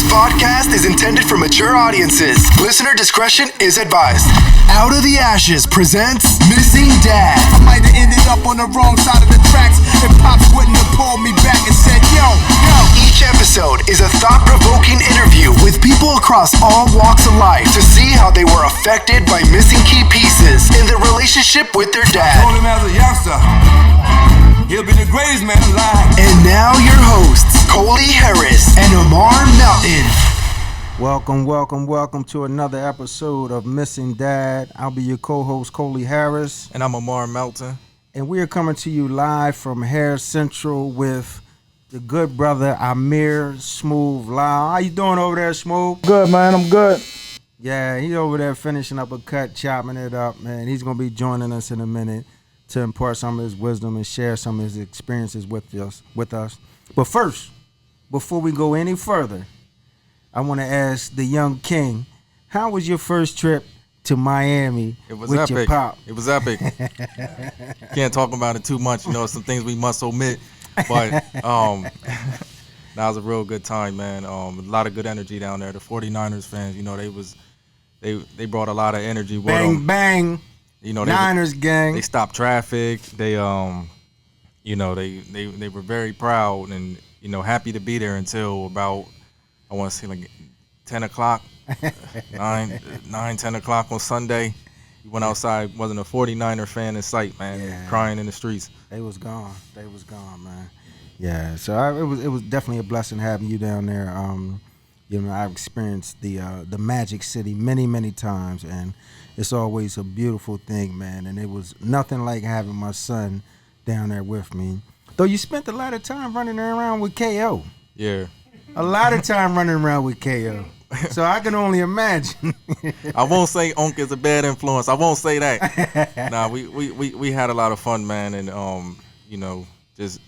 This podcast is intended for mature audiences. Listener discretion is advised. Out of the Ashes presents Missing Dad. I might have ended up on the wrong side of the tracks if Pops wouldn't have pulled me back and said, yo. Each episode is a thought-provoking interview with people across all walks of life to see how they were affected by missing key pieces in their relationship with their dad. I told him as a youngster, he'll be the greatest man alive. And now your hosts, Coley Harris and Amir Lyle. Welcome to another episode of Missing Dad. I'll be your co-host, Coley Harris. And I'm Amir Lyle. And we are coming to you live from Hair Central with the good brother, Amir Smooth Lyle. How you doing over there, Smooth? Good, man. I'm good. Yeah, he's over there finishing up a cut, chopping it up, man. He's going to be joining us in a minute to impart some of his wisdom and share some of his experiences with us. But first, before we go any further, I want to ask the young king, how was your first trip to Miami with epic. Your pop? It was epic. Can't talk about it too much. You know, some things we must omit. But that was a real good time, man. A lot of good energy down there. The 49ers fans, you know, they brought a lot of energy with them. Bang. You know, Niners gang. They stopped traffic. They you know, they were very proud and, you know, happy to be there until about, I want to say like 10 o'clock, 10 o'clock on Sunday. You went outside, wasn't a 49er fan in sight, man, Yeah. crying in the streets. They was gone, man. Yeah, so it was definitely a blessing having you down there. You know, I've experienced the Magic City many times, and it's always a beautiful thing, man. And it was nothing like having my son down there with me. Though you spent a lot of time running around with KO. Yeah. A lot of time running around with KO. So I can only imagine. I won't say Unc is a bad influence. I won't say that. Nah, we had a lot of fun, man, and you know, just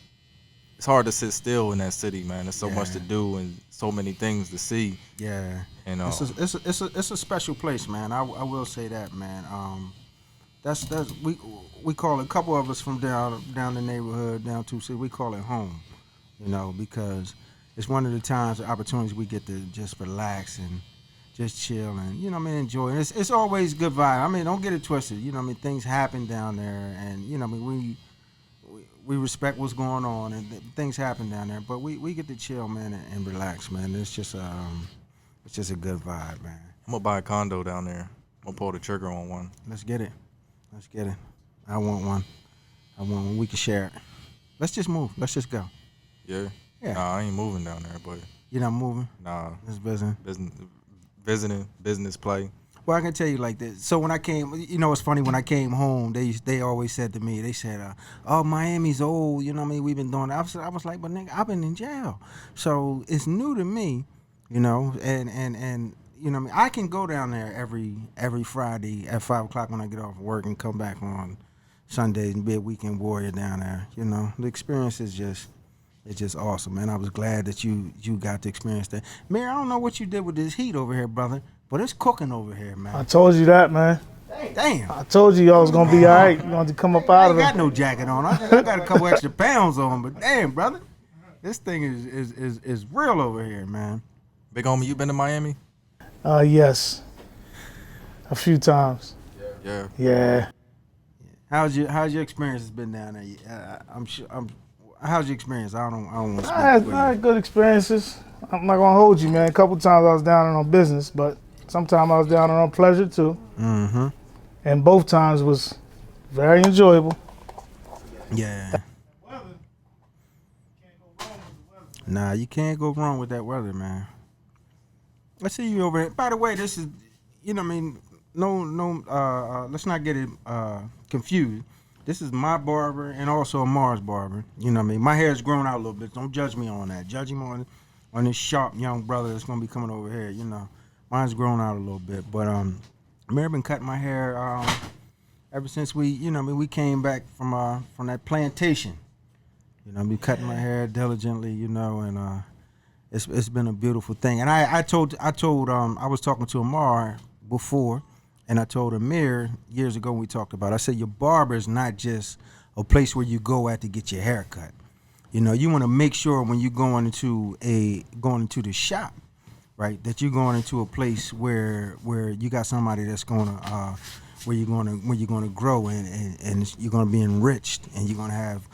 it's hard to sit still in that city, man. There's so much to do and so many things to see. Yeah. And it's a special place, man. I will say that, man. That's we call it, a couple of us from down the neighborhood, down to city, we call it home. You know, because it's one of the times, the opportunities we get to just relax and just chill and, you know what I mean, enjoy. And it's always good vibe. I mean, don't get it twisted. You know what I mean, things happen down there and, you know what I mean, we respect what's going on and things happen down there. But we get to chill, man, and relax, man. It's just a good vibe, man. I'm going to buy a condo down there. I'm going to pull the trigger on one. Let's get it. I want one. We can share it. Let's just move. Let's just go. Yeah? Yeah. Nah, I ain't moving down there, but You're not moving? nah. Just visiting? Visiting, business play. Well, I can tell you like this. So when I came, you know, it's funny, when I came home, they always said to me, they said, oh, Miami's old, you know what I mean, we've been doing that. I was like, but nigga, I've been in jail. So it's new to me, you know, and you know what I mean, I can go down there every Friday at 5 o'clock when I get off work and come back on Sundays and be a weekend warrior down there, you know. The experience is just... It's just awesome, man. I was glad that you got to experience that. Mayor, I don't know what you did with this heat over here, brother, but it's cooking over here, man. I told you that, man. Damn. I told you y'all was going to be all right. You want to come up I out ain't of got it. no jacket on. I got a couple extra pounds on, but damn, brother, this thing is real over here, man. Big homie, you been to Miami? Yes. A few times. Yeah. Yeah. How's your experience been down there? How's your experience? I don't want to speak I for you. had good experiences. I'm not going to hold you, man. A couple times I was down there on business, but sometimes I was down there on pleasure, too. Mm-hmm. And both times was very enjoyable. Yeah. Nah, you can't go wrong with that weather, man. I see you over here. By the way, this is, you know what I mean, no, let's not get it confused. This is my barber and also Amar's barber. You know what I mean? My hair's grown out a little bit. Don't judge me on that. Judge him on this sharp young brother that's going to be coming over here, you know. Mine's grown out a little bit. But Amir been cutting my hair ever since we came back from that plantation. You know, be cutting my hair diligently, you know, and it's been a beautiful thing. And I was talking to Amar before, and I told Amir years ago when we talked about it, I said your barber is not just a place where you go at to get your hair cut. You know, you want to make sure when you're going into the shop right? That you're going into a place where you got somebody that's gonna where you're gonna grow and you're gonna be enriched and you're gonna have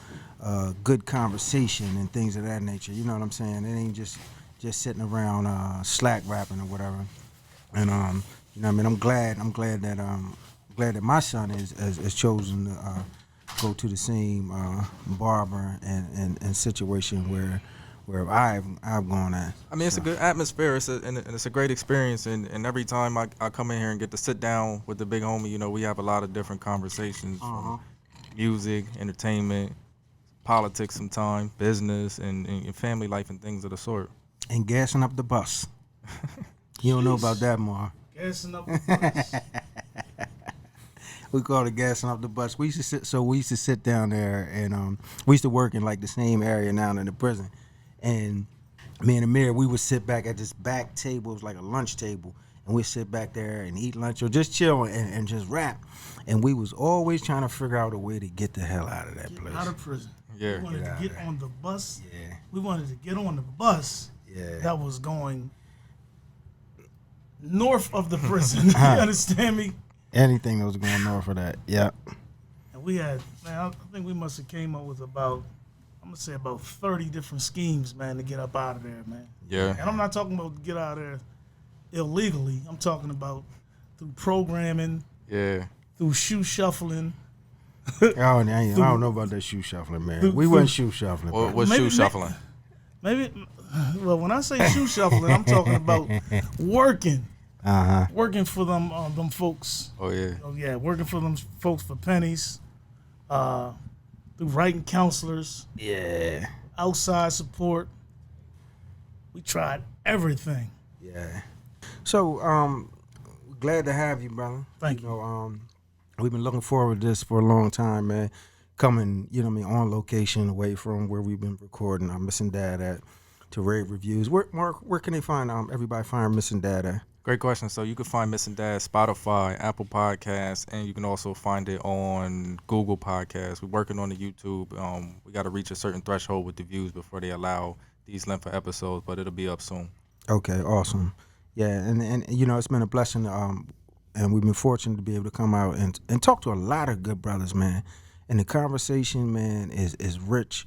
good conversation and things of that nature. You know what I'm saying? It ain't just sitting around slack rapping or whatever. And you know what I mean, I'm glad that my son has chosen to go to the same barber and situation where I've gone at. I mean, it's a good atmosphere. And it's a great experience. And every time I come in here and get to sit down with the big homie, you know, we have a lot of different conversations from music, entertainment, politics sometimes, business, and family life and things of the sort. And gassing up the bus. You don't know about that, Mar. Gassing up the bus. We call it gassing up the bus. We used to sit down there, and we used to work in like the same area now in the prison. And me and Amir, we would sit back at this back table. It was like a lunch table, and we'd sit back there and eat lunch or just chill and just rap. And we was always trying to figure out a way to get the hell out of that place. Out of prison. Yeah. We wanted to get on the bus. Yeah. We wanted to get on the bus that was going north of the prison. You understand me? Anything that was going north of that. Yeah. And we had, man, I think we must have came up with about 30 different schemes, man, to get up out of there, man. Yeah. And I'm not talking about get out of there illegally. I'm talking about through programming, through shoe shuffling. I don't know about that shoe shuffling, man. We wasn't shoe shuffling. What's shoe shuffling? Maybe, well, when I say shoe shuffling, I'm talking about working. Working for them folks. Oh, yeah. Oh, yeah, working for them folks for pennies. Through writing counselors. Yeah. Outside support. We tried everything. Yeah. So, glad to have you, brother. Thank you. Know, we've been looking forward to this for a long time, man. Coming, you know what I mean, on location away from where we've been recording Missing Dad at to rave reviews. Where can they find everybody find Missing Dad at? Great question. So you can find Missing Dad, Spotify, Apple Podcasts, and you can also find it on Google Podcasts. We're working on the YouTube. We got to reach a certain threshold with the views before they allow these length of episodes, but it'll be up soon. Okay, awesome. Yeah, and you know, it's been a blessing, and we've been fortunate to be able to come out and talk to a lot of good brothers, man. And the conversation, man, is rich.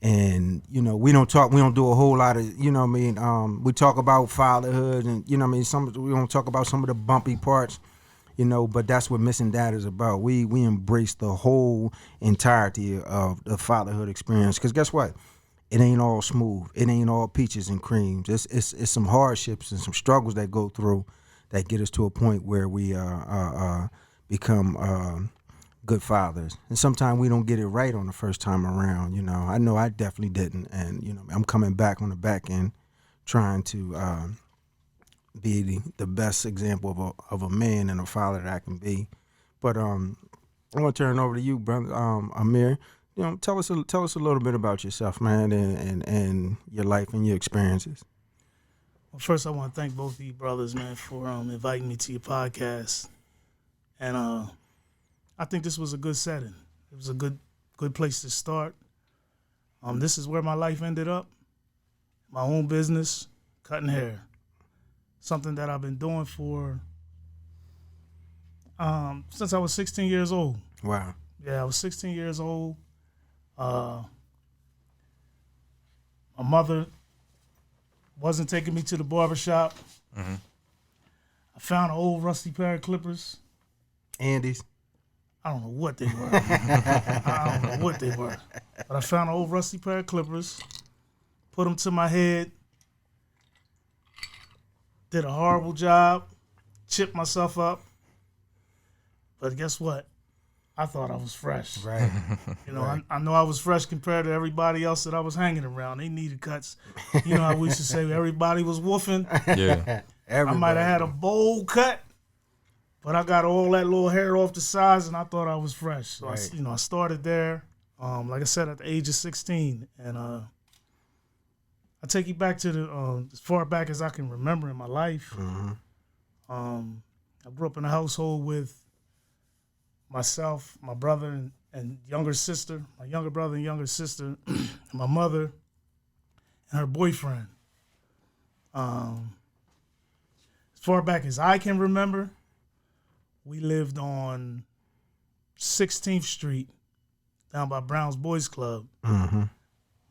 And, you know, we don't do a whole lot of, you know what I mean, we talk about fatherhood and, you know what I mean, we don't talk about some of the bumpy parts, you know, but that's what Missing Dad is about. We embrace the whole entirety of the fatherhood experience. Because guess what? It ain't all smooth. It ain't all peaches and creams. It's some hardships and some struggles that go through that get us to a point where we become good fathers. And sometimes we don't get it right on the first time around. You know, I know I definitely didn't. And, you know, I'm coming back on the back end trying to be the best example of a man and a father that I can be. But I want to turn it over to you, brother Amir. You know, tell us a little bit about yourself, man, and your life and your experiences. Well, first I want to thank both of you brothers, man, for inviting me to your podcast. And I think this was a good setting. It was a good place to start. This is where my life ended up. My own business, cutting hair. Something that I've been doing for since I was 16 years old. Wow. Yeah, I was 16 years old. My mother wasn't taking me to the barbershop. Mm-hmm. I found an old rusty pair of clippers. Andy's. I don't know what they were. But I found an old rusty pair of clippers, put them to my head, did a horrible job, chipped myself up. But guess what? I thought I was fresh. Right. You know, right. I know I was fresh compared to everybody else that I was hanging around. They needed cuts. You know how we used to say everybody was woofing? Yeah. I might have had a bowl cut. But I got all that little hair off the sides, and I thought I was fresh. So right. I started there, like I said, at the age of 16, and I take you back to the as far back as I can remember in my life. Mm-hmm. I grew up in a household with myself, my brother, and younger sister, my younger brother and younger sister, my mother, and her boyfriend. far back as I can remember, we lived on 16th Street down by Brown's Boys Club. Mm-hmm.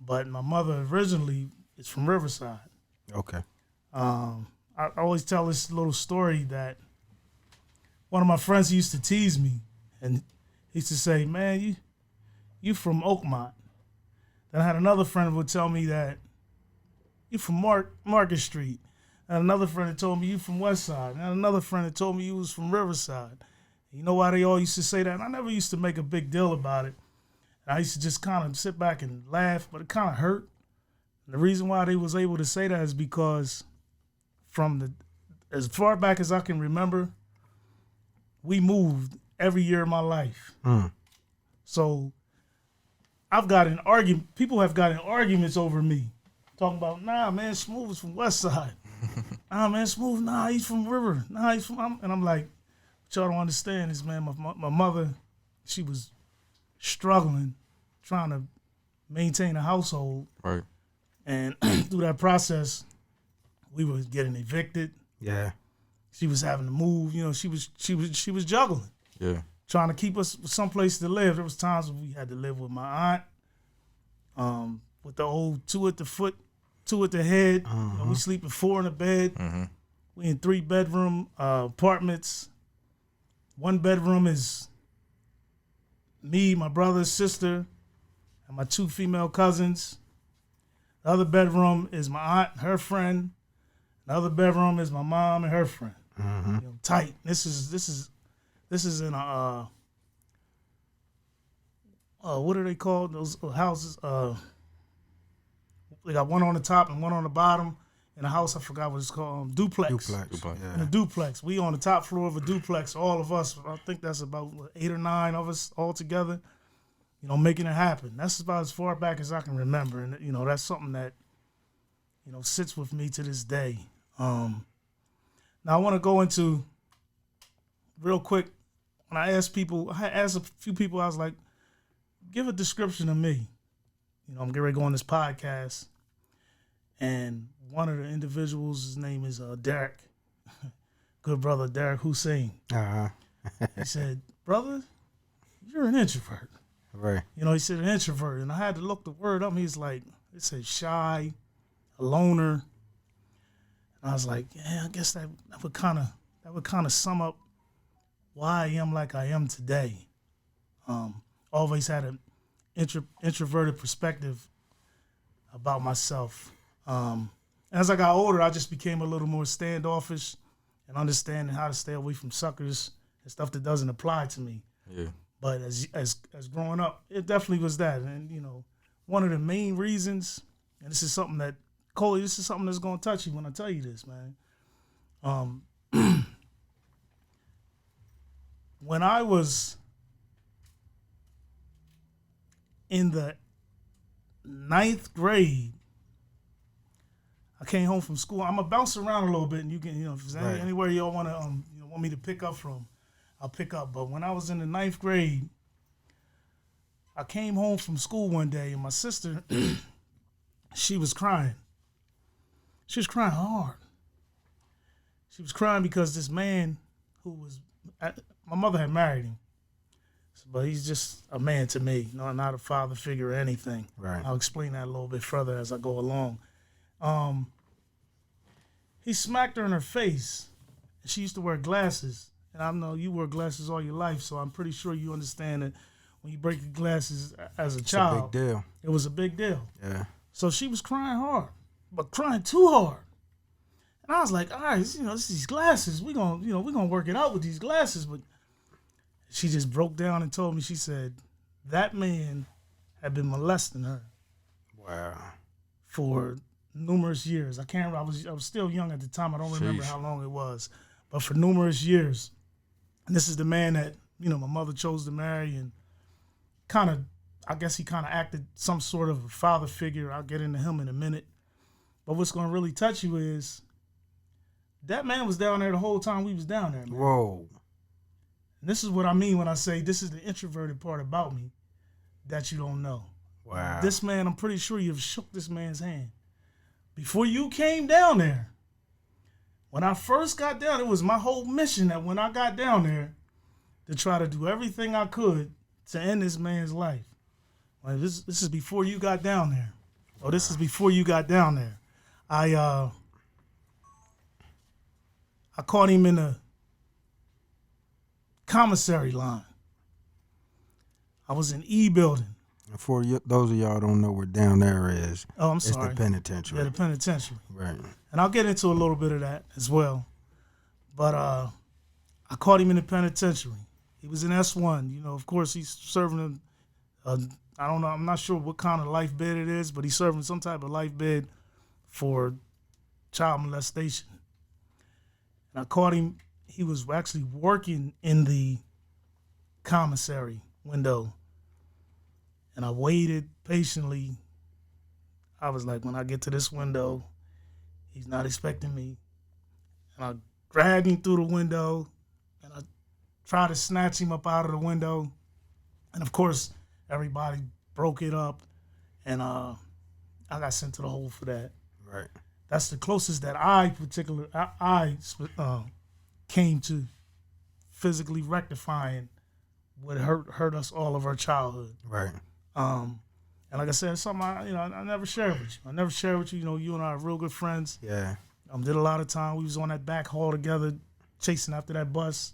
But my mother originally is from Riverside. Okay. I always tell this little story that one of my friends used to tease me, and he used to say, man, you from Oakmont. Then I had another friend who would tell me that you from Market Street. And another friend that told me you from West Side. And another friend that told me you was from Riverside. You know why they all used to say that? And I never used to make a big deal about it. And I used to just kind of sit back and laugh, but it kind of hurt. And the reason why they was able to say that is because as far back as I can remember, we moved every year of my life. So I've gotten people have gotten arguments over me. Talking about, nah, man, Smooth is from West Side. Nah, man, Smooth, nah, he's from River. Nah, he's from, and I'm like, what y'all don't understand is, man, my mother, she was struggling, trying to maintain a household. Right. And through that process, we were getting evicted. Yeah. She was having to move. You know, she was juggling. Yeah. Trying to keep us someplace to live. There was times when we had to live with my aunt, with the old 2 at the foot, 2 at the head. You know, we sleep in 4 in the bed. Mm-hmm. We in 3-bedroom apartments. 1 bedroom is me, my brother, sister, and my 2 female cousins. The other bedroom is my aunt, her friend. The other bedroom is my mom and her friend. Mm-hmm. You know, tight. This is in a what are they called? Those houses. They got one on the top and one on the bottom. In a house, I forgot what it's called. Duplex. Duplex. In a duplex. We on the top floor of a duplex. All of us. I think that's about 8 or 9 of us all together. You know, making it happen. That's about as far back as I can remember, and you know, that's something that, you know, sits with me to this day. Now I want to go into real quick. When I asked a few people, I was like, give a description of me. You know, I'm getting ready to go on this podcast, and one of the individuals, his name is Derek, good brother Derek Hussein. He said, brother, you're an introvert. Right. You know, he said an introvert, and I had to look the word up. He's like, it said shy, a loner. And I was like, yeah, I guess that would kind of sum up why I am like I am today. Always had an introverted perspective about myself. As I got older, I just became a little more standoffish and understanding how to stay away from suckers and stuff that doesn't apply to me. Yeah. But as growing up, it definitely was that. And, you know, one of the main reasons, and this is something that, Coley, this is something that's going to touch you when I tell you this, man. When I was in the 9th grade, I came home from school. I'm going to bounce around a little bit, and you can, you know, if there's anywhere y'all want to, want me to pick up from, I'll pick up. But when I was in the 9th grade, I came home from school one day, and my sister, she was crying. She was crying hard. She was crying because this man who was, my mother had married him, but he's just a man to me, not a father figure or anything. Right. I'll explain that a little bit further as I go along. He smacked her in her face. She used to wear glasses. And I know you wore glasses all your life, so I'm pretty sure you understand that when you break your glasses as a child, it's a big deal. It was a big deal. Yeah. So she was crying hard, but crying too hard. And I was like, all right, it's these glasses. We're gonna work it out with these glasses. But she just broke down and told me, she said, that man had been molesting her. Wow. For numerous years. I can't remember. I was still young at the time. I don't remember how long it was. But for numerous years. And this is the man that, my mother chose to marry, and I guess he kind of acted some sort of a father figure. I'll get into him in a minute. But what's going to really touch you is that man was down there the whole time we was down there, man. Whoa. And this is what I mean when I say this is the introverted part about me that you don't know. Wow. This man, I'm pretty sure you've shook this man's hand. Before you came down there, When I first got down, it was my whole mission that when I got down there to try to do everything I could to end this man's life. Like this is before you got down there. Oh, this is before you got down there. I caught him in the commissary line. I was in E building. For those of y'all who don't know where down there is, Oh, I'm sorry. It's the penitentiary. Yeah, the penitentiary. Right. And I'll get into a little bit of that as well. But I caught him in the penitentiary. He was in S1. You know, of course, he's serving I don't know, I'm not sure what kind of life bed it is, but he's serving some type of life bed for child molestation. And I caught him. He was actually working in the commissary window. And I waited patiently. I was like, when I get to this window, he's not expecting me. And I dragged him through the window, and I tried to snatch him up out of the window. And of course, everybody broke it up, and I got sent to the hole for that. Right. That's the closest that I came to physically rectifying what hurt us all of our childhood. Right. And like I said, something I never shared with you. I never shared with you. You know, you and I are real good friends. Yeah. Did a lot of time. We was on that back hall together, chasing after that bus.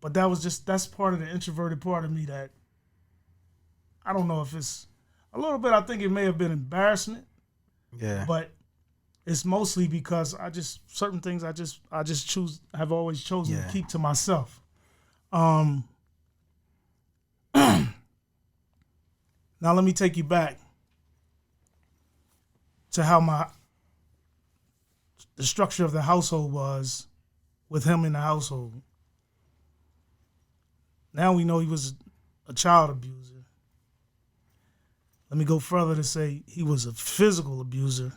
But that's part of the introverted part of me that I don't know if it's a little bit. I think it may have been embarrassment. Yeah. But it's mostly because certain things I have always chosen to keep to myself. Now let me take you back to how the structure of the household was with him in the household. Now we know he was a child abuser. Let me go further to say he was a physical abuser.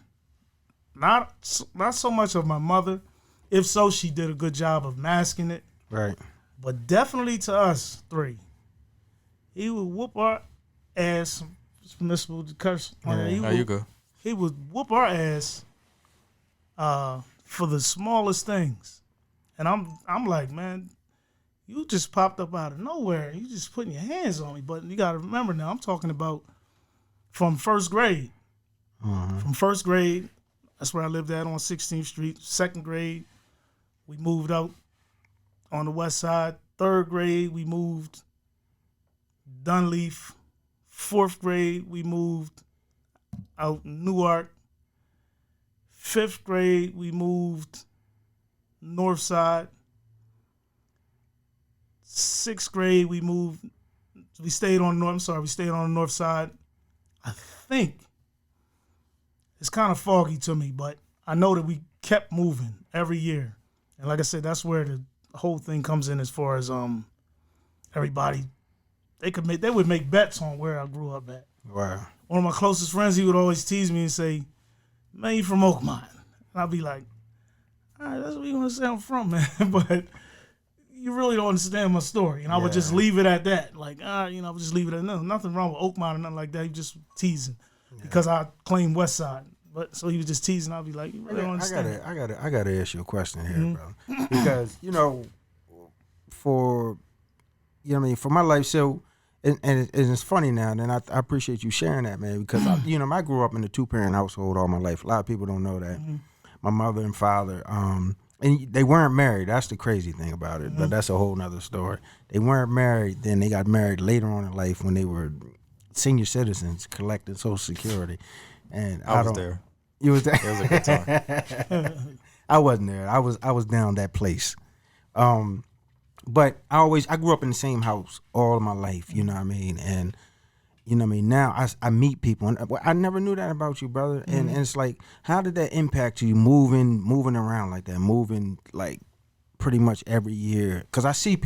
Not so much of my mother. If so, she did a good job of masking it. Right. But definitely to us three. He would whoop our ass. It's permissible to curse. Yeah. You go. He would whoop our ass for the smallest things. And I'm like, man, you just popped up out of nowhere. You just putting your hands on me. But you got to remember now, I'm talking about from first grade. Uh-huh. From first grade, that's where I lived at on 16th Street. Second grade, we moved out on the west side. Third grade, we moved Dunleaf. Fourth grade, we moved out Newark. Fifth grade, we moved north side. Sixth grade, we stayed on the north side. I think it's kind of foggy to me, but I know that we kept moving every year. And like I said, that's where the whole thing comes in as far as everybody. They would make bets on where I grew up at. Wow. One of my closest friends, he would always tease me and say, man, you from Oakmont. And I'd be like, all right, that's what you're going to say I'm from, man. But you really don't understand my story. And I would just leave it at that. Like, I would just leave it at that. Nothing wrong with Oakmont or nothing like that. He was just teasing because I claim West Side. But so he was just teasing. I'd be like, you really don't understand. I gotta ask you a question here, bro. Because, for my life, so and it's funny now, and I appreciate you sharing that, man, because I grew up in a 2-parent household all my life. A lot of people don't know that. Mm-hmm. My mother and father, and they weren't married. That's the crazy thing about it, but that's a whole nother story. They weren't married, then they got married later on in life when they were senior citizens collecting Social Security. And I was there. You was there? It was a good time. I wasn't there. I was down that place. But I grew up in the same house all of my life, you know what I mean? And, now I meet people. And I never knew that about you, brother. And it's like, how did that impact you moving around like that, moving like pretty much every year? Because I see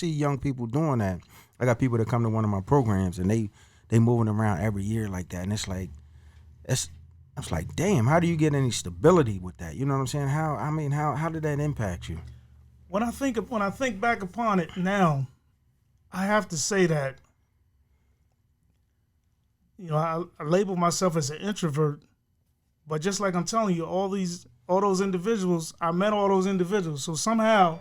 young people doing that. I got people that come to one of my programs and they moving around every year like that. And it's like, I was like, damn, how do you get any stability with that? You know what I'm saying? How did that impact you? When I think back upon it now, I have to say that, I label myself as an introvert, but just like I'm telling you, all these all those individuals, I met all those individuals. So somehow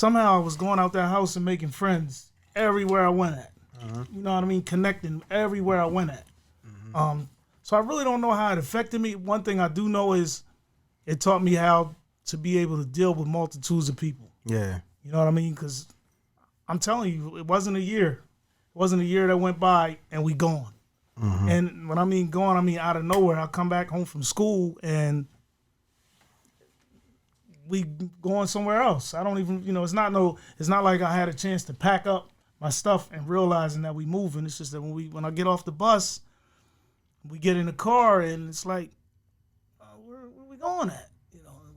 I was going out that house and making friends everywhere I went at. You know what I mean? Connecting everywhere I went at. So I really don't know how it affected me. One thing I do know is it taught me how to be able to deal with multitudes of people. Yeah. You know what I mean? Because I'm telling you, it wasn't a year. It wasn't a year that went by and we gone. And when I mean gone, I mean out of nowhere. I come back home from school and we going somewhere else. I don't even, it's not like I had a chance to pack up my stuff and realizing that we moving. It's just that when I get off the bus, we get in the car and it's like, where we going at?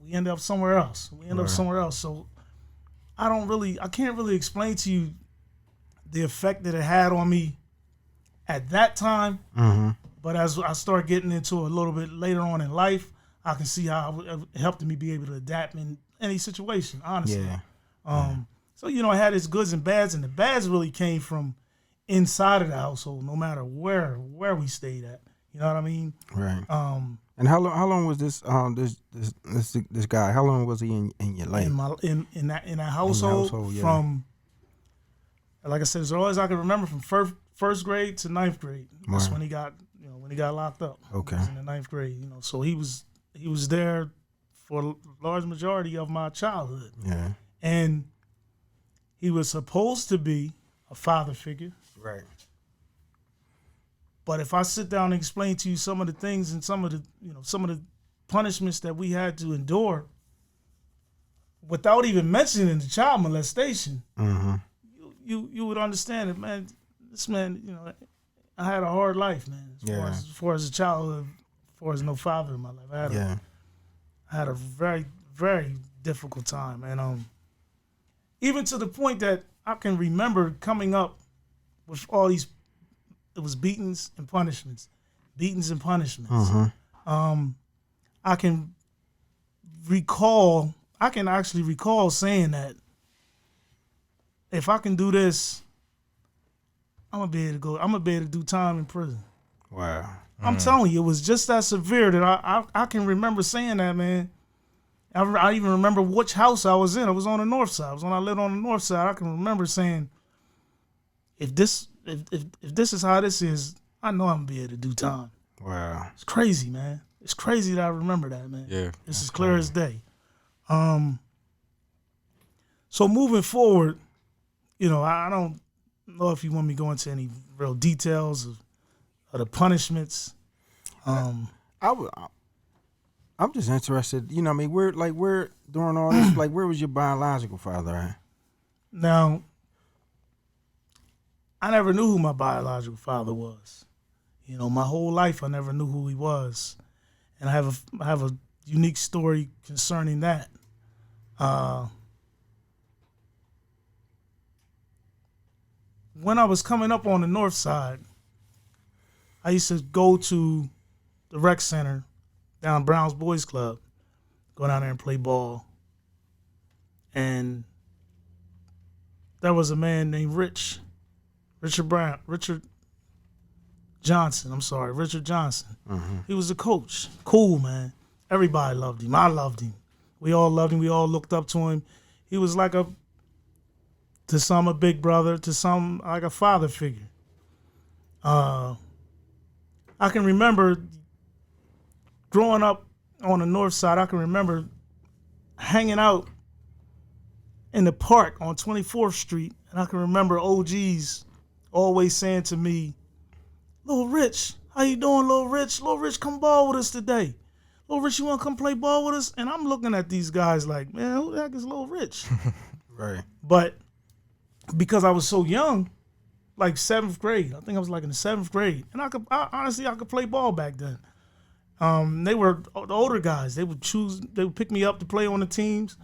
We end up somewhere else. So I can't really explain to you the effect that it had on me at that time. But as I start getting into a little bit later on in life, I can see how it helped me be able to adapt in any situation, honestly. So, I had its goods and bads, and the bads really came from inside of the household, no matter where we stayed at. You know what I mean? Right. And how long was this this guy? How long was he in your life? In that household, from, like I said, as always I can remember, from first grade to ninth grade. That's when he got locked up. Okay. He was in the ninth grade. So he was there for a large majority of my childhood. Yeah. And he was supposed to be a father figure. Right. But if I sit down and explain to you some of the things and some of the punishments that we had to endure, without even mentioning the child molestation, you would understand it, man. This man, I had a hard life, man. As far as a childhood, as far as no father in my life, I had a very, very difficult time, and even to the point that I can remember coming up with all these. It was beatings and punishments. I can actually recall saying that if I can do this, I'm gonna be able to do time in prison. Wow. I'm telling you, it was just that severe that I can remember saying that, man. I even remember which house I was in. I was on the north side. It was when I lived on the north side. I can remember saying, if this is how this is, I know I'm gonna be able to do time. Wow. It's crazy, man. It's crazy that I remember that, man. Yeah. It's as clear as day. So moving forward, I don't know if you want me to go into any real details of the punishments. I'm just interested, we're doing all this, where was your biological father at? Now, I never knew who my biological father was. My whole life I never knew who he was. And I have a unique story concerning that. When I was coming up on the north side, I used to go to the rec center down Brown's Boys Club, go down there and play ball. And there was a man named Richard Johnson. He was a coach. Cool, man. Everybody loved him. I loved him. We all loved him. We all looked up to him. He was like to some a big brother, to some like a father figure. I can remember growing up on the north side. I can remember hanging out in the park on 24th Street, and I can remember OGs always saying to me, "Little Rich, how you doing, Little Rich? Little Rich, come ball with us today. Little Rich, you want to come play ball with us?" And I'm looking at these guys like, man, who the heck is Little Rich? Right. But because I was so young, like 7th grade, I think I was like in the 7th grade, and I honestly could play ball back then. They were the older guys. They would pick me up to play on the teams.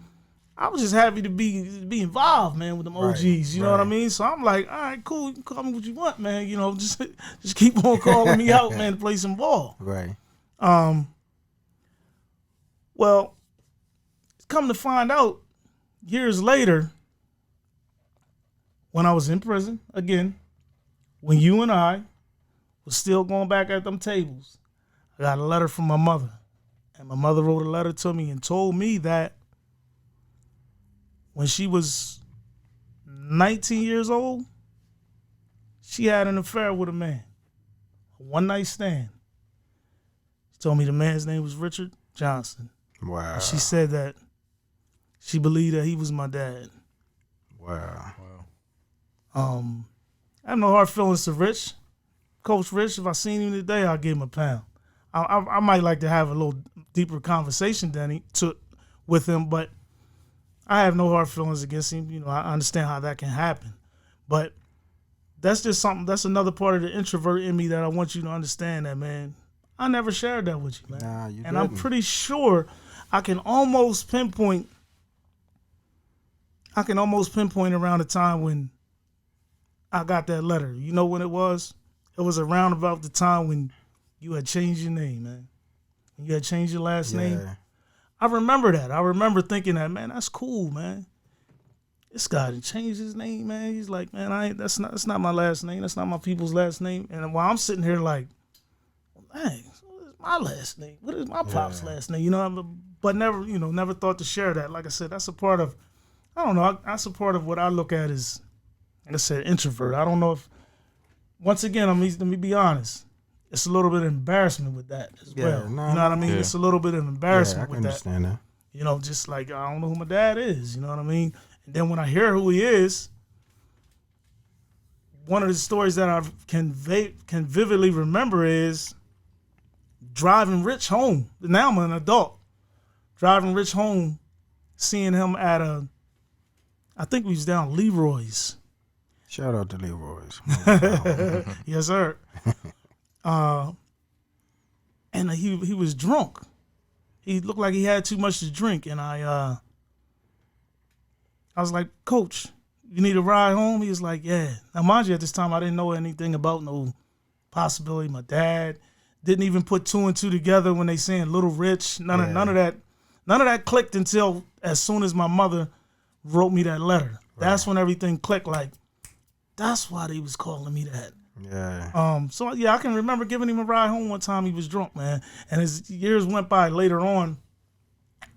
I was just happy to be involved, man, with them OGs. You know what I mean? So I'm like, all right, cool. You can call me what you want, man. Just keep on calling me out, man, to play some ball. Right. Well, come to find out, years later, when I was in prison, again, when you and I was still going back at them tables, I got a letter from my mother. And my mother wrote a letter to me and told me that when she was 19 years old, she had an affair with a man, a one-night stand. She told me the man's name was Richard Johnson. Wow. And she said that she believed that he was my dad. Wow. I have no hard feelings to Rich. Coach Rich, if I seen him today, I'll give him a pound. I might like to have a little deeper conversation with him, but I have no hard feelings against him. You know, I understand how that can happen. But that's just something, that's another part of the introvert in me that I want you to understand that, man. I never shared that with you, man. Nah, you and didn't. I'm pretty sure I can almost pinpoint around the time when I got that letter. You know when it was? It was around about the time when you had changed your name, man. You had changed your last name. I remember that. I remember thinking that, man, that's cool, man. This guy done changed his name, man. He's like, man, that's not my last name. That's not my people's last name. And while I'm sitting here like, well, dang, what is my last name? What is my pop's last name? You know, but never thought to share that. Like I said, that's a part of, I don't know, that's a part of what I look at as, like I said, introvert. I don't know if, once again, let me be honest. It's a little bit of embarrassment with that as well. No, you know what I mean? Yeah. It's a little bit of embarrassment I with can that. understand that. You know, just like I don't know who my dad is. You know what I mean? And then when I hear who he is, one of the stories that I can vividly remember is driving Rich home. Now I'm an adult. Driving Rich home, seeing him at I think we was down Leroy's. Shout out to Leroy's. Yes, sir. And he was drunk. He looked like he had too much to drink, and I was like, Coach, you need a ride home? He was like, yeah. Now, mind you, at this time, I didn't know anything about no possibility. My dad didn't even put two and two together when they saying Little Rich. None of that clicked until as soon as my mother wrote me that letter. Right. That's when everything clicked. Like, that's why they was calling me that. Yeah. So yeah, I can remember giving him a ride home one time. He was drunk, man. And as years went by later on,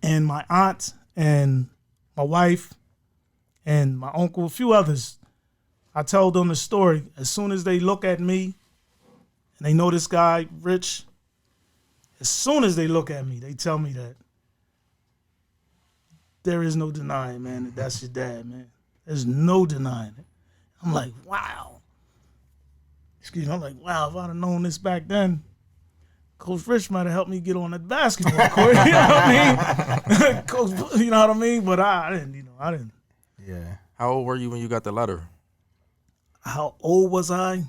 and my aunt and my wife and my uncle, a few others, I told them the story. As soon as they look at me and they know this guy, Rich, as soon as they look at me, they tell me that there is no denying, man, that that's your dad, man. There's no denying it. I'm like, wow. Excuse me, I'm like, wow, if I'd have known this back then, Coach Rich might have helped me get on that basketball court. You know what I mean? Coach, you know what I mean? But I didn't. Yeah. How old were you when you got the letter? How old was I?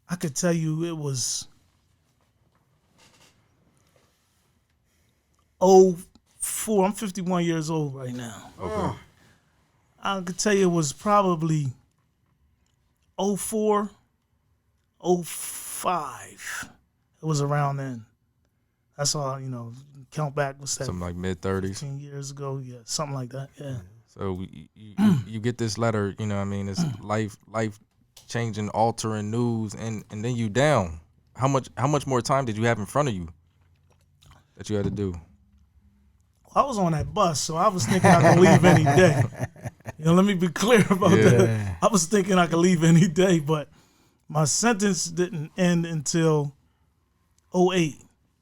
I could tell you it was 04. I'm 51 years old right now. Okay. I could tell you it was probably 04, 05. It was around then. That's all, count back, what's that? Something like mid-30s. 15 years ago, yeah, something like that, yeah. So you get this letter, you know what I mean? It's life-changing, altering news, and then you down. How much more time did you have in front of you that you had to do? I was on that bus, so I was thinking I could leave any day. Let me be clear about that. I was thinking I could leave any day, but my sentence didn't end until 08.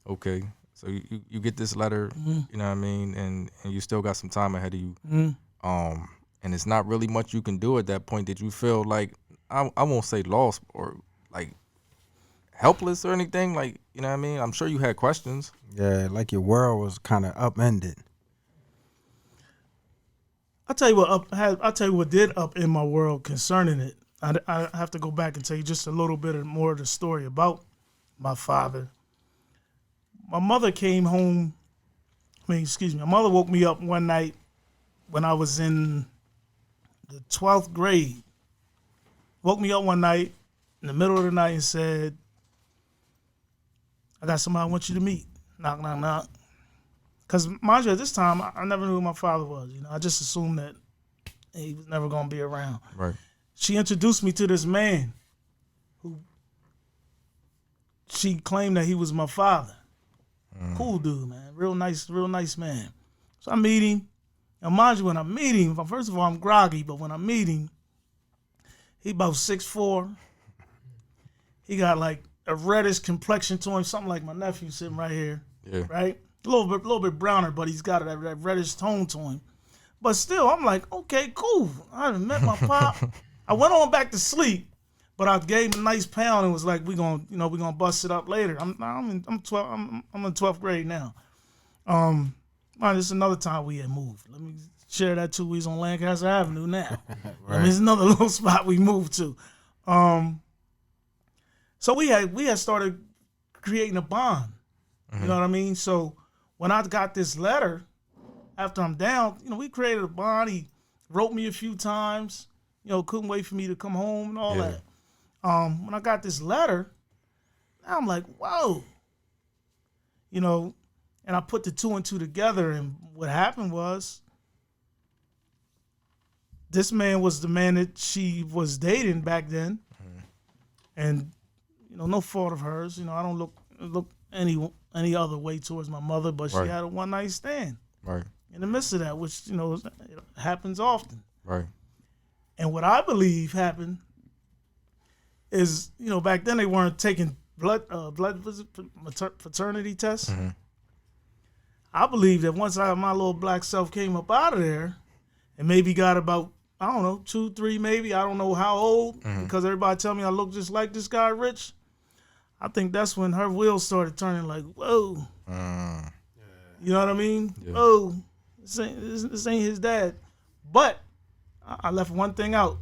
Okay. So you get this letter, you know what I mean, and you still got some time ahead of you. And it's not really much you can do at that point. Did you feel like, I won't say lost or like helpless or anything? Like, you know what I mean? I'm sure you had questions. Yeah, like your world was kind of upended. I'll tell you what did upend my world concerning it. I have to go back and tell you just a little bit more of the story about my father. My mother came home. My mother woke me up one night when I was in the 12th grade. Woke me up one night in the middle of the night and said, I got somebody I want you to meet. Knock, knock, knock. Because, mind you, at this time, I never knew who my father was. I just assumed that he was never going to be around. Right. She introduced me to this man who she claimed that he was my father. Cool dude, man. Real nice man. So I meet him. Now, mind you, when I meet him, first of all, I'm groggy, but when I meet him, he about 6'4". He got like a reddish complexion to him, something like my nephew sitting right here. Yeah. Right? A little bit browner, but he's got that reddish tone to him. But still, I'm like, okay, cool. I done met my pop. I went on back to sleep, but I gave him a nice pound and was like, we're gonna bust it up later. I'm in 12th grade now. This is another time we had moved. Let me share that too. We was on Lancaster Avenue now. Right. It's another little spot we moved to. So we had started creating a bond. You know what I mean? So when I got this letter, after I'm down, we created a bond. He wrote me a few times. Couldn't wait for me to come home and all that. When I got this letter, now I'm like, whoa. And I put the 2 and 2 together, and what happened was this man was the man that she was dating back then. And, no fault of hers. I don't look any other way towards my mother, but she had a one-night stand. Right. In the midst of that, which, it happens often. Right. And what I believe happened is, back then they weren't taking blood fraternity tests. Mm-hmm. I believe that once my little black self came up out of there and maybe got about, I don't know, 2, 3 maybe, I don't know how old, because everybody tell me I look just like this guy, Rich. I think that's when her wheels started turning like, whoa. You know what I mean? Yeah. Whoa, this ain't his dad. But I left one thing out.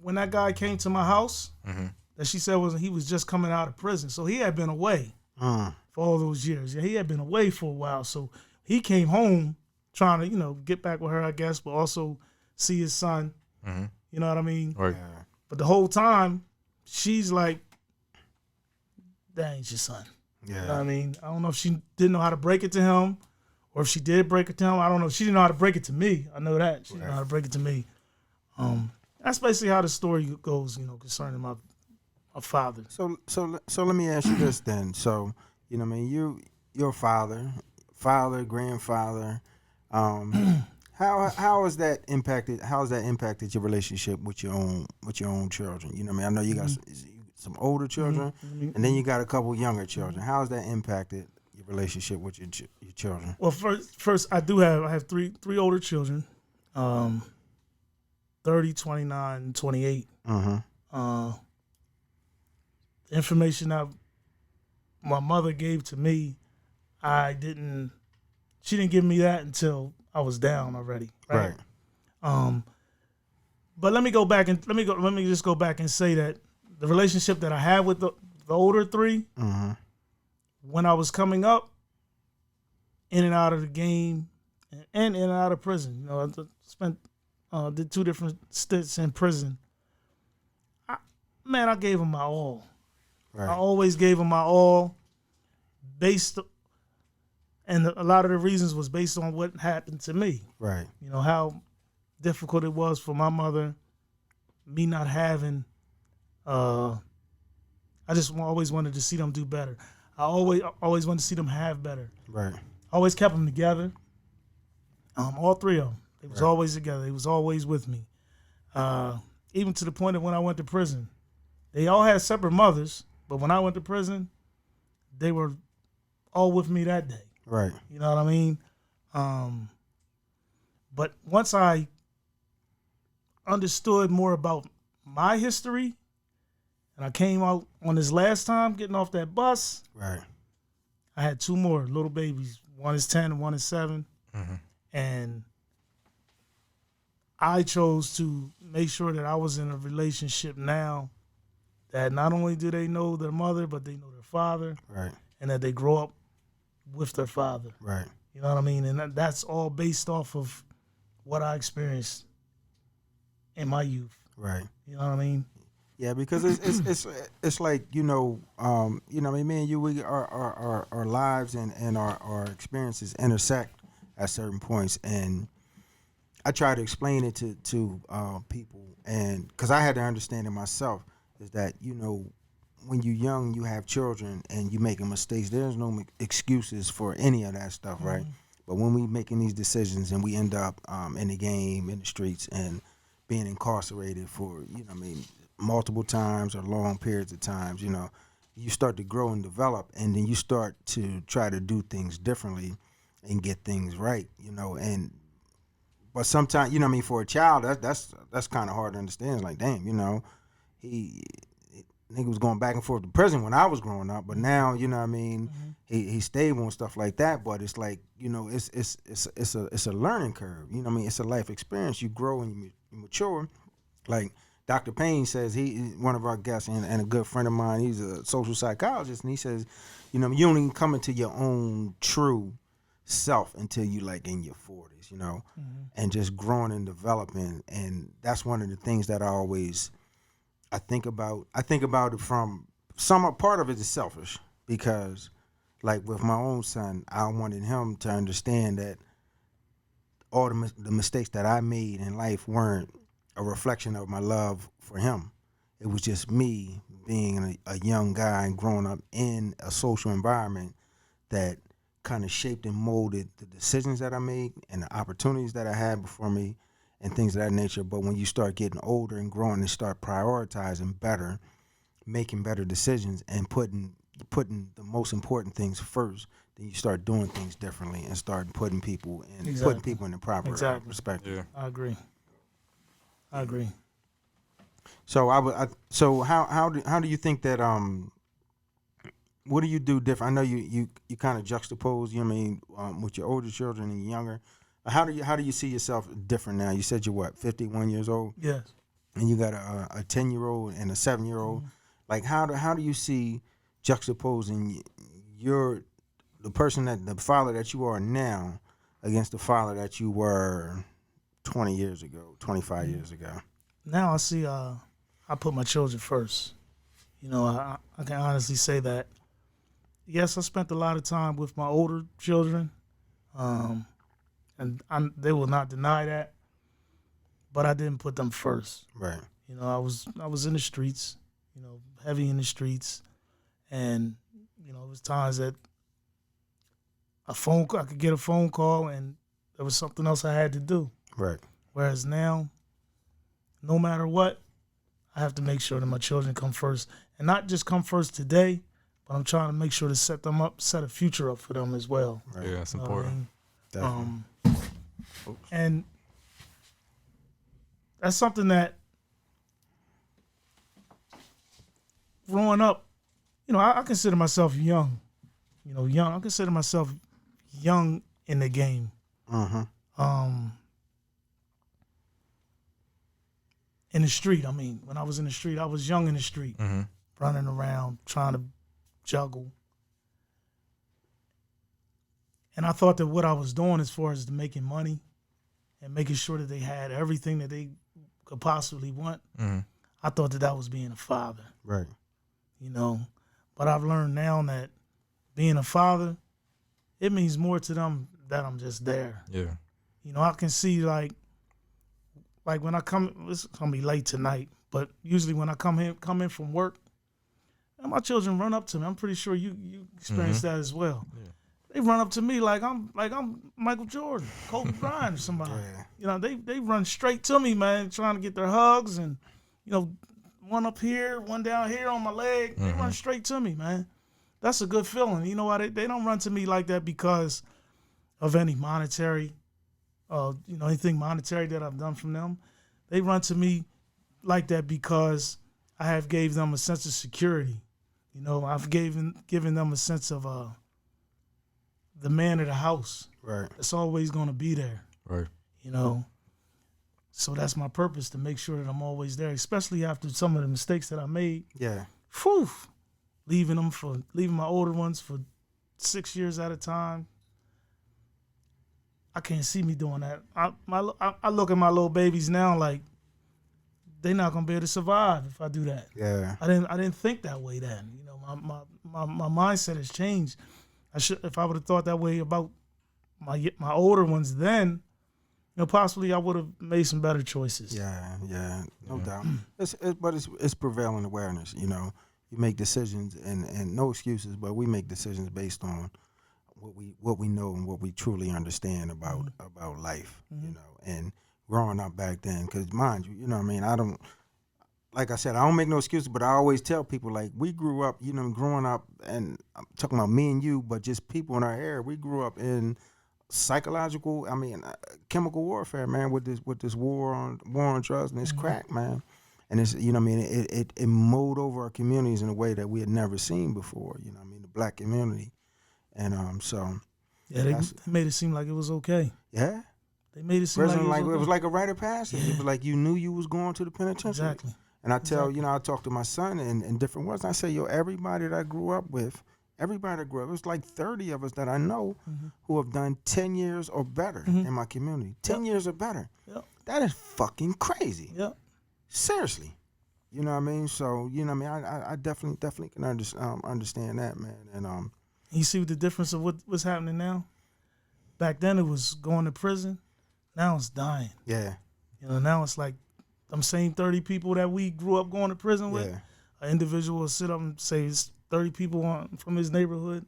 When that guy came to my house, that she said he was just coming out of prison. So he had been away for all those years. Yeah, he had been away for a while. So he came home trying to, get back with her, I guess, but also see his son. You know what I mean? Right. But the whole time, she's like, that ain't your son. Yeah. You know what I mean? I don't know if she didn't know how to break it to him, or if she did break it to him. I don't know. She didn't know how to break it to me. I know that. She didn't know how to break it to me. That's basically how the story goes, concerning my father. So let me ask you this then. So, your father, grandfather, how has that impacted your relationship with your own children? I know you got some older children, and then you got a couple younger children. How has that impacted your relationship with your children? Well, first I have three older children, 30, 29, and 28. The information that my mother gave to me, she didn't give me that until I was down already. Right. But let me just go back and say that the relationship that I had with the older three, when I was coming up, in and out of the game, and in and out of prison. I did 2 different stints in prison. I gave them my all. Right. I always gave them my all, and a lot of the reasons was based on what happened to me. Right. How difficult it was for my mother, me not having. I just always wanted to see them do better. I always wanted to see them have better. Right. I always kept them together. All 3 of them. They was always together. They was always with me. Even to the point that when I went to prison, they all had separate mothers, but when I went to prison, they were all with me that day. Right. You know what I mean? But once I understood more about my history, and I came out on this last time getting off that bus, right, I had 2 more little babies. One is 10 and one is 7. And I chose to make sure that I was in a relationship now that not only do they know their mother, but they know their father. Right. And that they grow up with their father. Right. You know what I mean? And that's all based off of what I experienced in my youth. Right. You know what I mean? Yeah, because it's like, me and you, our lives and our experiences intersect at certain points, and I try to explain it to people, and because I had to understand it myself, is that when you're young, you have children and you making mistakes. There's no excuses for any of that stuff, right? But when we making these decisions and we end up in the game, in the streets, and being incarcerated for, multiple times or long periods of times, you start to grow and develop, and then you start to try to do things differently and get things right, but sometimes, for a child, that's kind of hard to understand. It's like, damn, he nigga was going back and forth to prison when I was growing up, but now, he's stable and stuff like that. But it's like, it's a learning curve. It's a life experience. You grow and you mature. Like Dr. Payne says, one of our guests and a good friend of mine, he's a social psychologist, and he says, you don't even come into your own true self until you like in your 40s, and just growing and developing. And that's one of the things that I think about it from some part of it is selfish, because like with my own son, I wanted him to understand that all the mistakes that I made in life weren't a reflection of my love for him. It was just me being a young guy and growing up in a social environment that kind of shaped and molded the decisions that I made and the opportunities that I had before me and things of that nature. But when you start getting older and growing and start prioritizing better, making better decisions, and putting the most important things first, then you start doing things differently and start putting people in the proper perspective. Yeah. I agree. So so how do you think that what do you do different? I know you kind of juxtapose, with your older children and younger. How do you see yourself different now? You said you're 51 years old? Yes. And you got a 10-year-old and a 7-year-old. Mm-hmm. Like how do you see juxtaposing the father that you are now against the father that you were 20 years ago, 25 years ago? Now I see I put my children first. I can honestly say that. Yes, I spent a lot of time with my older children, and they will not deny that. But I didn't put them first. Right. I was in the streets, heavy in the streets, and it was times that I could get a phone call and there was something else I had to do. Right. Whereas now, no matter what, I have to make sure that my children come first, and not just come first today, but I'm trying to make sure to set a future up for them as well. Right. Yeah, that's important. And that's something that growing up, I consider myself young. I consider myself young in the game. Mm-hmm. In the street, when I was in the street, I was young in the street, running around, trying to juggle. And I thought that what I was doing as far as making money and making sure that they had everything that they could possibly want, I thought that was being a father. Right. But I've learned now that being a father, it means more to them that I'm just there. Yeah. I can see like when I come, it's gonna be late tonight, but usually when I come in from work, and my children run up to me. I'm pretty sure you experienced that as well. Yeah. They run up to me like I'm Michael Jordan, Kobe Bryant, or somebody. Yeah. They run straight to me, man, trying to get their hugs, and one up here, one down here on my leg. They run straight to me, man. That's a good feeling. You know why they don't run to me like that because of any monetary, anything monetary that I've done from them. They run to me like that because I have gave them a sense of security. I've given them a sense of the man of the house. Right. It's always going to be there. Right. So that's my purpose, to make sure that I'm always there, especially after some of the mistakes that I made. Yeah. Whew. Leaving my older ones for 6 years at a time. I can't see me doing that. I look at my little babies now like they're not gonna be able to survive if I do that. Yeah. I didn't think that way then. My mindset has changed. If I would have thought that way about my older ones then, possibly I would have made some better choices. Yeah, no doubt. But it's prevailing awareness. you make decisions and no excuses, but we make decisions based on what we know and what we truly understand about life, you know. And growing up back then, because mind you, you know what I mean, I don't, like I said, I don't make no excuses, but I always tell people, like, we grew up, you know, growing up, and I'm talking about me and you, but just people in our era, we grew up in psychological, chemical warfare, man, with this war on drugs and this crack, man. And it's, you know what I mean, it mowed over our communities in a way that we had never seen before, you know what I mean, the black community. And so yeah, they made it seem like it was okay. Yeah. They made it seem Prison, like it was like a rite of passage. Yeah. It was like you knew you was going to the penitentiary. Exactly. And I tell, you know, I talk to my son in different words. And I say, yo, everybody that I grew up with, it was like 30 of us that I know who have done 10 years or better in my community. 10 years or better. Yep. That is fucking crazy. Yep. Seriously. You know what I mean? So, you know what I mean? I definitely can understand that, man. And you see the difference of what's happening now? Back then it was going to prison. Now it's dying. Yeah. You know, now it's like them same 30 people that we grew up going to prison with. Yeah. An individual will sit up and say it's 30 people from his neighborhood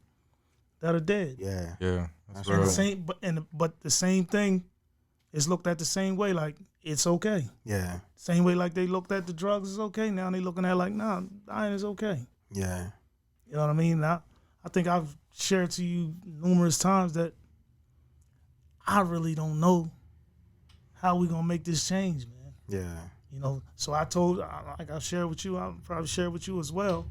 that are dead. Yeah. Yeah. That's And real. the same, but the same thing is looked at the same way, like it's okay. Yeah. Same way like they looked at the drugs is okay. Now they looking at it like, nah, dying is okay. Yeah. You know what I mean? I think I've shared to you numerous times that I really don't know how we gonna make this change, man. Yeah. You know, so I told, like I shared with you, I'll probably share with you as well.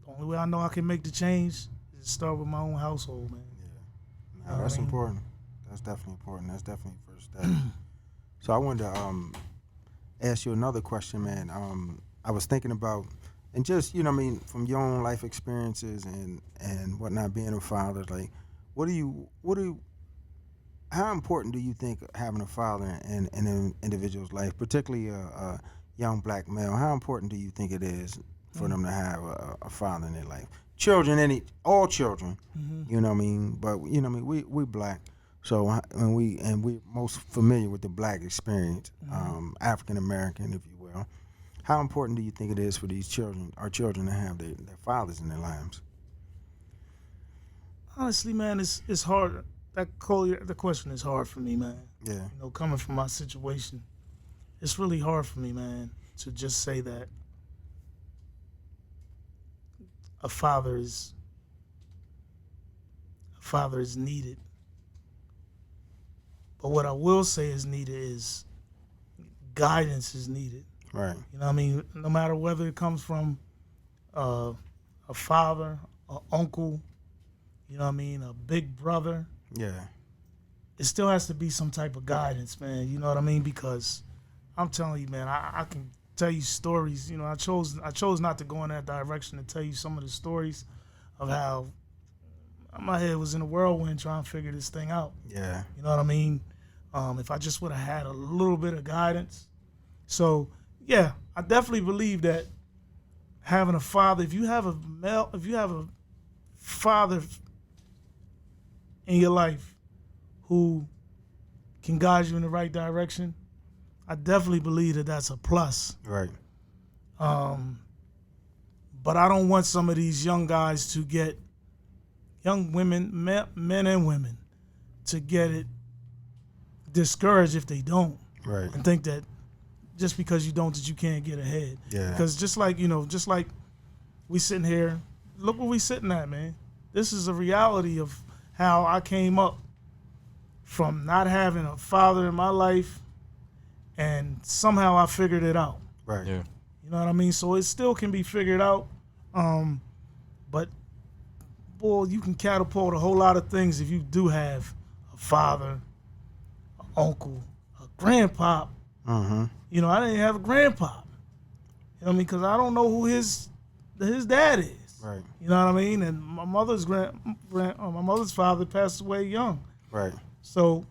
The only way I know I can make the change is to start with my own household, man. Yeah. No, that's important. That's definitely important. That's definitely the first step. So I wanted to ask you another question, man. I was thinking about, and just, you know what I mean, from your own life experiences and whatnot, being a father, like, how important do you think having a father in an individual's life, particularly a young black male, how important do you think it is for them to have a father in their life? Children, all children, you know what I mean? But, you know what I mean, we black, so we're most familiar with the black experience, African American, if you will. How important do you think it is for our children to have their fathers in their lives? Honestly, man, it's hard. The question is hard for me, man. Yeah. You know, coming from my situation, it's really hard for me, man, to just say that a father is needed. But what I will say is needed is guidance is needed. Right. You know what I mean? No matter whether it comes from a father, an uncle, you know what I mean, a big brother. Yeah. It still has to be some type of guidance, man. You know what I mean? Because I'm telling you, man, I can tell you stories. You know, I chose not to go in that direction to tell you some of the stories of how my head was in a whirlwind trying to figure this thing out. Yeah. You know what I mean? If I just would have had a little bit of guidance. So, yeah, I definitely believe that having a father, if you have a father in your life who can guide you in the right direction, I definitely believe that that's a plus. Right. But I don't want some of these young guys to get, young women, men and women, to get it discouraged if they don't. Right. And think that just because you don't, that you can't get ahead. Yeah. Because just like we sitting here, look where we sitting at, man. This is a reality of how I came up from not having a father in my life, and somehow I figured it out. Right. Yeah. You know what I mean? So it still can be figured out. But, boy, you can catapult a whole lot of things if you do have a father, an uncle, a grandpop. Mm-hmm. You know, I didn't have a grandpop. You know what I mean? Because I don't know who his dad is. Right. You know what I mean? And my mother's my mother's father passed away young. Right. So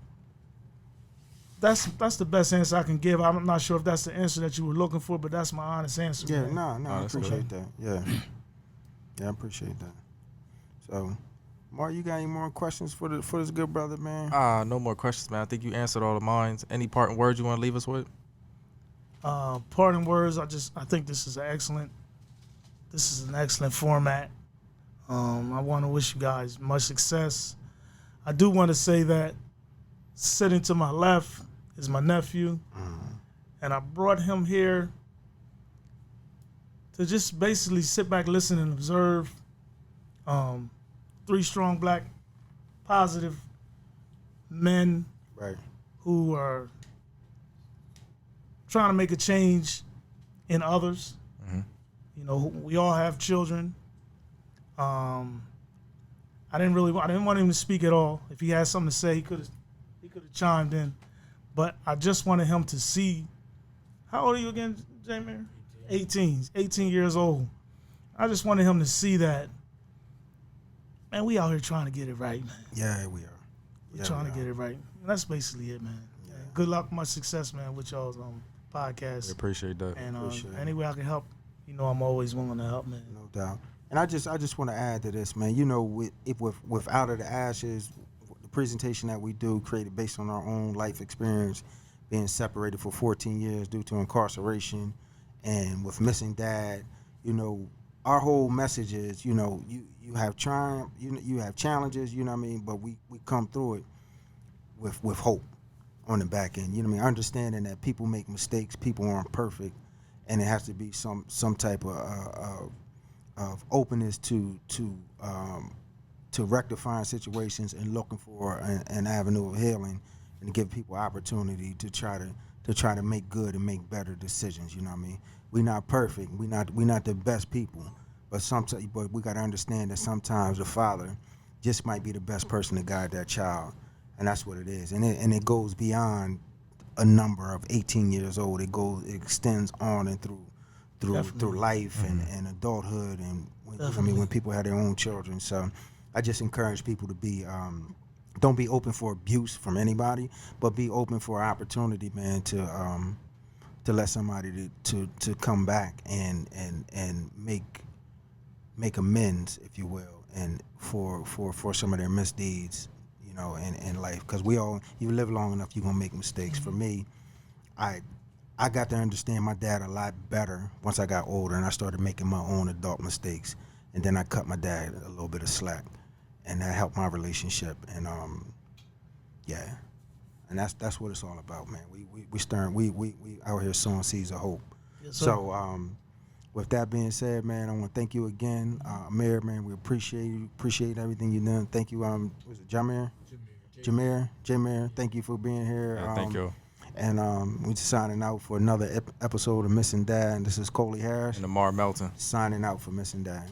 that's the best answer I can give. I'm not sure if that's the answer that you were looking for, but that's my honest answer. Yeah, man. no, I appreciate that. Yeah. Yeah, I appreciate that. So, Mark, you got any more questions for this good brother, man? No more questions, man. I think you answered all of mine. Any parting words you want to leave us with? Parting words, I think this is an excellent This is an excellent format. I want to wish you guys much success. I do want to say that sitting to my left is my nephew, and I brought him here to just basically sit back, listen, and observe. 3 strong black, positive men Right. who are trying to make a change in others. You know, we all have children. I didn't want him to speak at all. If he had something to say, he could have chimed in. But I just wanted him to see. How old are you again, J-Mayor? 18 years old. I just wanted him to see that, man, we out here trying to get it right, man. Yeah, we are. We're trying to get it right. And that's basically it, man. Yeah. Good luck, much success, man, with y'all's podcast. We appreciate that. And Appreciate it. any way I can help, you know, I'm always willing to help, man. No doubt. And I just want to add to this, man. You know, with Out of the Ashes, the presentation that we do created based on our own life experience, being separated for 14 years due to incarceration, and with missing dad. You know, our whole message is, you know, you have triumph, you have challenges, you know what I mean, but we come through it with hope on the back end. You know what I mean? Understanding that people make mistakes, people aren't perfect, and it has to be some type of openness to rectifying situations and looking for an avenue of healing, and to give people opportunity to try to make good and make better decisions. You know what I mean? We're not perfect. We're not the best people, but we got to understand that sometimes the father just might be the best person to guide that child, and that's what it is. And it goes beyond a number of 18 years old. It extends on and through life and adulthood, and when people have their own children. So I just encourage people to be don't be open for abuse from anybody, but be open for opportunity, man, to let somebody to come back and make amends, if you will, and for some of their misdeeds, you know, in life. Because you live long enough, you're gonna make mistakes. For me, I got to understand my dad a lot better once I got older and I started making my own adult mistakes. And then I cut my dad a little bit of slack, and that helped my relationship. And yeah, and that's what it's all about, man. We out here sowing seeds of hope. Yes, sir. So with that being said, man, I want to thank you again, Amir, man. We appreciate everything you've done. Thank you, was it Jameer? Jameer, thank you for being here. Yeah, thank you. And we're signing out for another episode of Missing Dad. And this is Coley Harris. And Amar Melton. Signing out for Missing Dad.